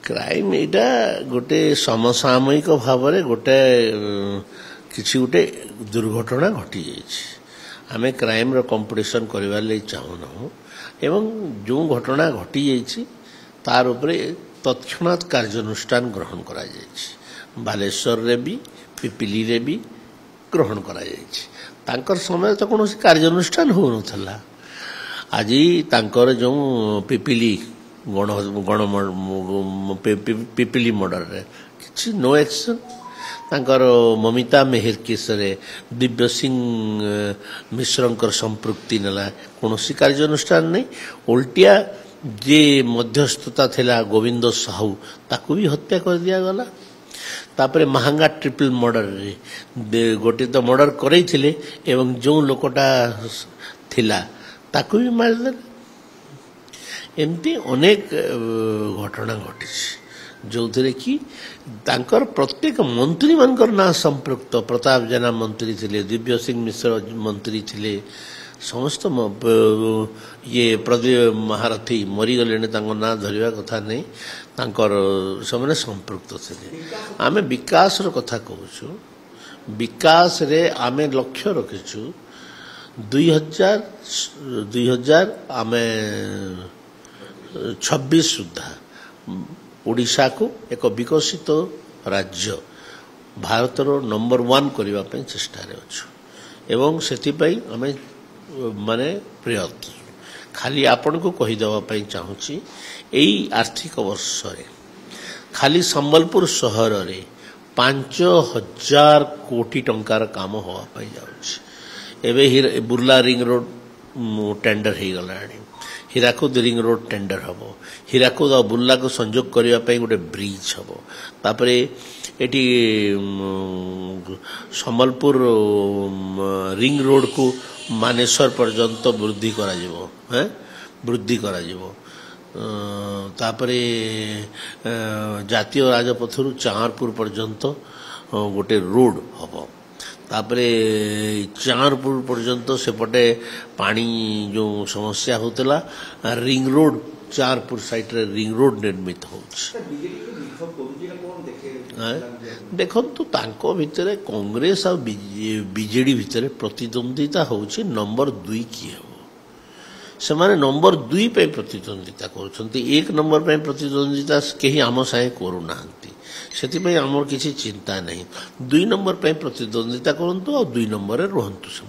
crime एटा गोटे समसामयिक भाव गोटे किसी गोटे दुर्घटना घटी जाइए आम क्राइम रो कंपटीशन करवार लई चाहूना एवं जो घटना घटी जाइए तार उपरे तत्क्षणात कार्यानुष्ठान ग्रहण करा जाइए बालेश्वर रे भी पिपिली रे भी ग्रहण करा जाइए तांकर समय तो कौन कार्यानुष्ठान हो नथला आज तांकर जो पिपिली गण गण पिपिली मर्डर रे किछि नो एक्शन तांकर ममिता मेहर केस रे दिव्य सिंह मिश्रंकर संपृक्ति नेला कौन कार्यानुष्ठान नहीं उल्टिया जे मध्यस्थता थिला गोविंद साहू ताकू भी हत्या कर दिया गला तापरे महांगा ट्रिपल मर्डर रे गोटे तो मर्डर करई थिले एवं जो लोकटा थिला ताकू भी मारले एमती अनेक घटना घटी जो थे कि तांकर प्रत्येक मंत्री मानकर ना संपृक्त प्रताप जेना मंत्री थिले दिव्य सिंह मिश्र मंत्री थिले समस्त ये प्रदीप महारथी मरीगले ना धरवा कथा नहीं तांकर से संपृक्त थे आम विकास कथा कहूँ विकास रे आम लक्ष्य रखीचु 2000 आम 26 सुधा ओडिशा को एक विकसित राज्य भारतर नंबर 1 करने चेष्टा एवं से आम माने प्रयत्न खाली आपण को कहीदेवाई चाहूँगी यही आर्थिक वर्ष रे खाली संबलपुर सहर रे 5000 कोटी टंकार काम होवाई जाऊँगी बुर्ला रिंग रोड टेंडर हो गला हीराकुद रिंग रोड टेंडर हम हीराकुद और बुर्ला को संजोग करने गोटे ब्रिज हम तापरे एटी संबलपुर रिंग रोड को मानेश्वर पर्यंत वृद्धि करा जिवो वृद्धि करा जिवो तापरे जातीय राजपथरु चारपुर पर्यंत गोटे रोड हम तापरे चारपुर पर्यंत सेपटे पानी जो समस्या होतला रिंग रोड चारपुर साइड रे रिंग रोड निर्मित हो देखो तांको भितरे कांग्रेस और बीजेडी भितरे प्रतिद्वंदिता होची नंबर 2 किए हो से माने नंबर 2 पे प्रतिद्वंदिता करूछंती 1 नंबर पे प्रतिद्वंदिता केही आम साहे करू नाहंती सेति पे हमर किछि चिंता नहीं 2 नंबर पे प्रतिद्वंदिता करंतु और 2 नंबर रे रहंतु से